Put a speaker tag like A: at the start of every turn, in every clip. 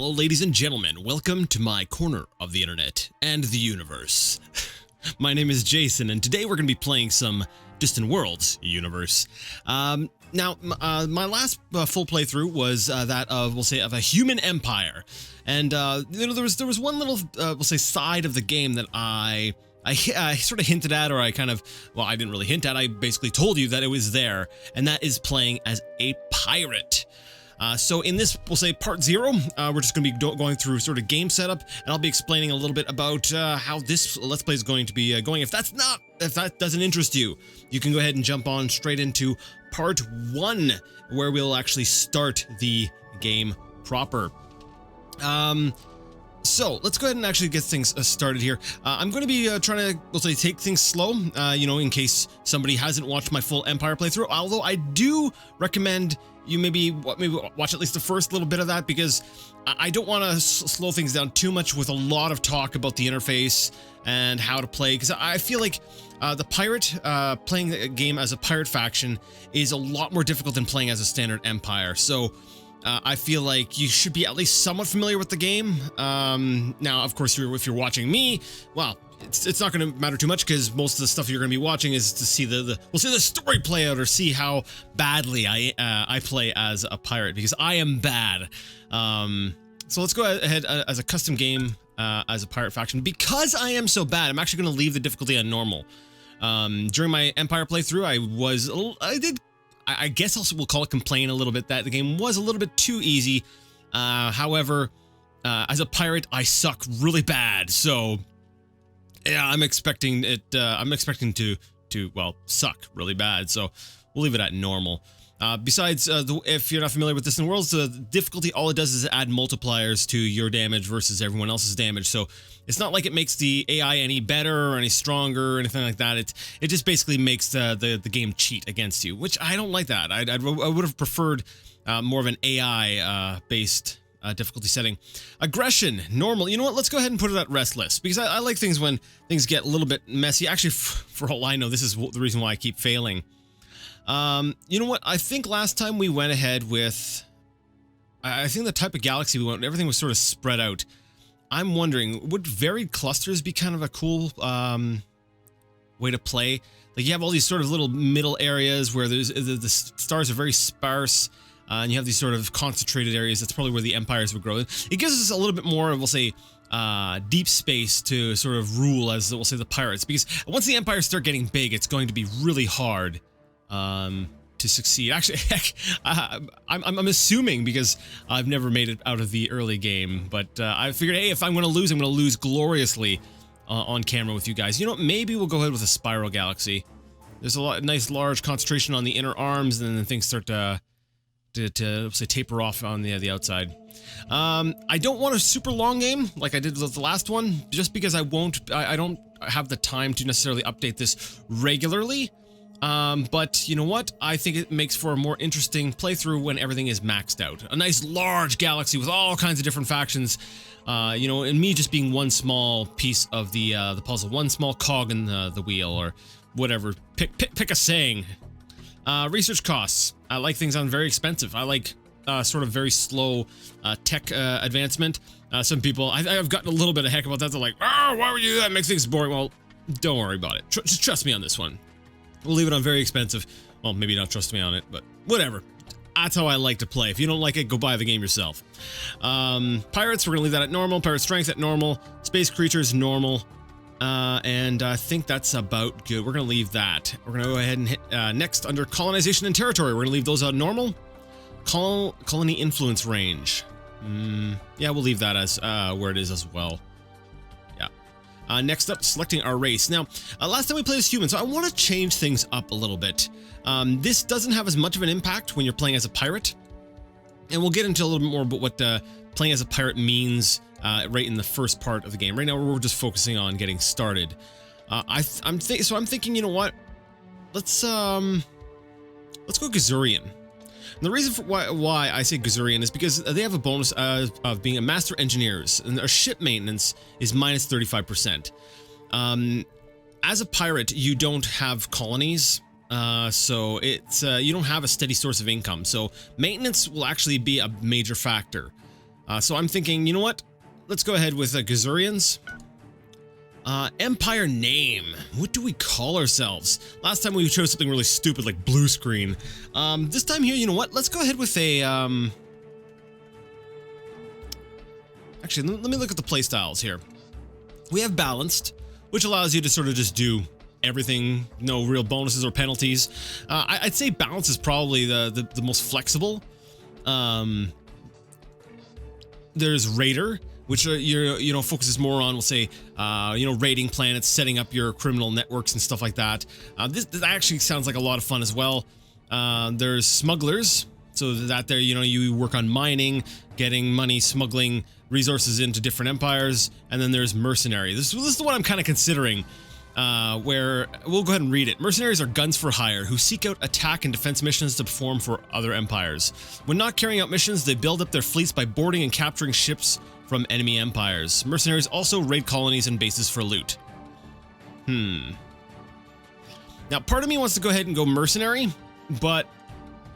A: Hello, ladies and gentlemen. Welcome to my corner of the internet and the universe. My name is Jason, and today we're going to be playing some Distant Worlds universe. My last full playthrough was that of, we'll say, of a human empire, and there was one little, we'll say, side of the game that I sort of hinted at, or I didn't really hint at. I basically told you that it was there, and that is playing as a pirate. So in this, we'll say part 0, we're just going to be going through sort of game setup, and I'll be explaining a little bit about how this Let's Play is going to be going. If that doesn't interest you, you can go ahead and jump on straight into part 1, where we'll actually start the game proper. So let's go ahead and actually get things started here. I'm going to be trying to, we'll say, take things slow, in case somebody hasn't watched my full Empire playthrough, although I do recommend you maybe watch at least the first little bit of that, because I don't want to slow things down too much with a lot of talk about the interface and how to play, because I feel like the pirate, playing a game as a pirate faction is a lot more difficult than playing as a standard Empire. So I feel like you should be at least somewhat familiar with the game. Now, of course, if you're watching me, well, it's not going to matter too much, because most of the stuff you're going to be watching is to see the story play out, or see how badly I play as a pirate, because I am bad. So let's go ahead as a custom game as a pirate faction. Because I am so bad, I'm actually going to leave the difficulty on normal. During my Empire playthrough, I guess we'll call it complain a little bit that the game was a little bit too easy. However, as a pirate, I suck really bad, so yeah, I'm expecting it. I'm expecting to suck really bad. So we'll leave it at normal. Besides, if you're not familiar with Distant Worlds, the difficulty, all it does is add multipliers to your damage versus everyone else's damage. So it's not like it makes the AI any better or any stronger or anything like that. It just basically makes the game cheat against you, which I don't like that. I would have preferred more of an AI based difficulty setting. Aggression, normal. You know what? Let's go ahead and put it at restless, because I like things when things get a little bit messy. Actually, for all I know, this is the reason why I keep failing. You know what? I think last time we went ahead with, I think the type of galaxy we went, everything was sort of spread out. I'm wondering, would varied clusters be kind of a cool way to play? Like, you have all these sort of little middle areas where the stars are very sparse, and you have these sort of concentrated areas. That's probably where the empires would grow. It gives us a little bit more, we'll say, deep space to sort of rule as, we'll say, the pirates. Because once the empires start getting big, it's going to be really hard to succeed. Actually, I'm assuming, because I've never made it out of the early game, but I figured, hey, if I'm going to lose, I'm going to lose gloriously on camera with you guys. You know, maybe we'll go ahead with a spiral galaxy. There's a nice large concentration on the inner arms, and then things start to say taper off on the outside. I don't want a super long game like I did with the last one, just because I don't have the time to necessarily update this regularly. But you know what? I think it makes for a more interesting playthrough when everything is maxed out. A nice large galaxy with all kinds of different factions, and me just being one small piece of the puzzle, one small cog in the wheel, or whatever. Pick a saying. Research costs. I like things on very expensive. I like sort of very slow tech advancement. Some people, I've gotten a little bit of heck about that. They're like, oh, why would you do that? It makes things boring. Well, don't worry about it. Just trust me on this one. We'll leave it on very expensive. Well, maybe not trust me on it, but whatever. That's how I like to play. If you don't like it, go buy the game yourself. Pirates, we're going to leave that at normal. Pirate strength at normal. Space creatures, normal. And I think that's about good. We're going to leave that. We're going to go ahead and hit next under colonization and territory. We're going to leave those on normal. Colony influence range. Yeah, we'll leave that as where it is as well. Yeah. Next up, selecting our race. Now, last time we played as humans, so I want to change things up a little bit. This doesn't have as much of an impact when you're playing as a pirate. And we'll get into a little bit more about what playing as a pirate means right in the first part of the game. Right now, we're just focusing on getting started. I'm thinking, you know what? Let's go Gizurian. And the reason for why I say Gizurean is because they have a bonus of being a master engineers, and their ship maintenance is minus 35%. As a pirate, you don't have colonies, so it's you don't have a steady source of income. So maintenance will actually be a major factor. So I'm thinking, you know what? Let's go ahead with Gizureans. Empire name. What do we call ourselves? Last time we chose something really stupid like blue screen. This time here, you know what? Let's go ahead with a, actually, let me look at the playstyles here. We have balanced, which allows you to sort of just do everything, no real bonuses or penalties. I'd say balance is probably the most flexible. There's Raider, which focuses more on, we'll say, raiding planets, setting up your criminal networks and stuff like that. This actually sounds like a lot of fun as well. There's Smugglers, so that there, you work on mining, getting money, smuggling resources into different empires, and then there's Mercenary. This is the one I'm kind of considering. Where we'll go ahead and read it. Mercenaries are guns for hire who seek out attack and defense missions to perform for other empires. When not carrying out missions, they build up their fleets by boarding and capturing ships from enemy empires. Mercenaries also raid colonies and bases for loot. Now, part of me wants to go ahead and go mercenary, but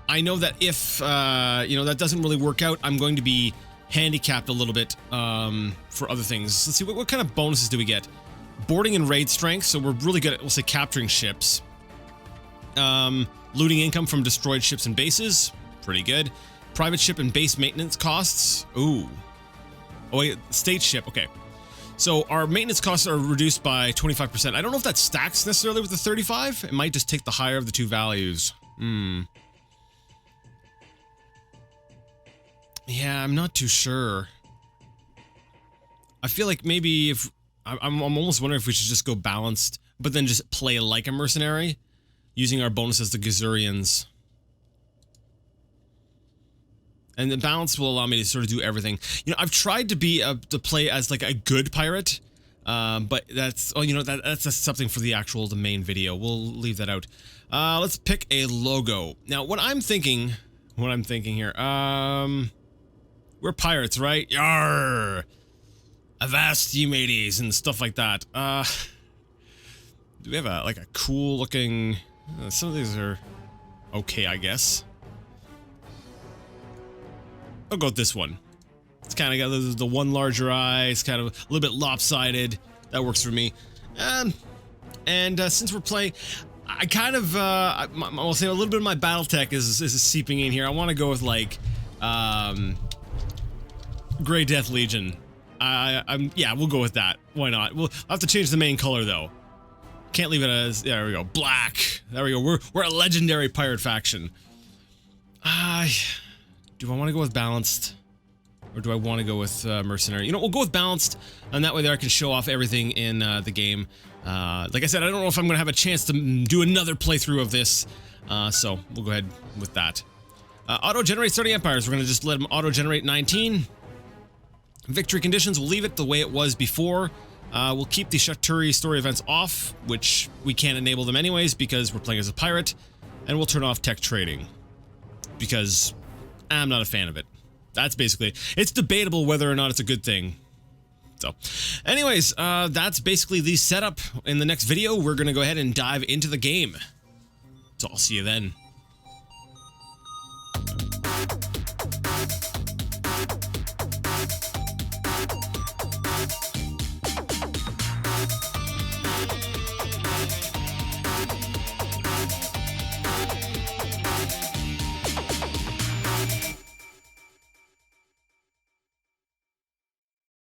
A: I know that if that doesn't really work out, I'm going to be handicapped a little bit for other things. Let's see, what kind of bonuses do we get? Boarding and raid strength, so we're really good at, we'll say, capturing ships. Looting income from destroyed ships and bases, pretty good. Private ship and base maintenance costs, ooh. Oh wait, state ship, okay. So our maintenance costs are reduced by 25%. I don't know if that stacks necessarily with the 35. It might just take the higher of the two values. Yeah, I'm not too sure. I feel like maybe if I'm almost wondering if we should just go balanced, but then just play like a mercenary, using our bonuses to Gizureans. And the balance will allow me to sort of do everything. I've tried to play as like a good pirate, but that's that's something for the main video. We'll leave that out. Let's pick a logo. Now, what I'm thinking here, we're pirates, right? Yarr! Avast ye mateys and stuff like that. Do we have a cool looking? Some of these are okay, I guess. I'll go with this one. It's kind of got the one larger eye. It's kind of a little bit lopsided. That works for me. And since we're playing, I kind of I'll say a little bit of my battle tech is seeping in here. I want to go with like Grey Death Legion. Yeah, we'll go with that. Why not? We'll have to change the main color though. Can't leave it as, there we go, black. There we go. We're a legendary pirate faction. Do I want to go with balanced, or do I want to go with mercenary? We'll go with balanced, and that way there I can show off everything in the game. Like I said, I don't know if I'm going to have a chance to do another playthrough of this, so we'll go ahead with that. Auto-generate starting empires. We're going to just let them auto-generate 19. Victory conditions, we'll leave it the way it was before. We'll keep the Shaturi story events off, which we can't enable them anyways because we're playing as a pirate, and we'll turn off tech trading because I'm not a fan of it. That's basically it. It's debatable whether or not it's a good thing. So, anyways, that's basically the setup. In the next video, we're going to go ahead and dive into the game. So I'll see you then.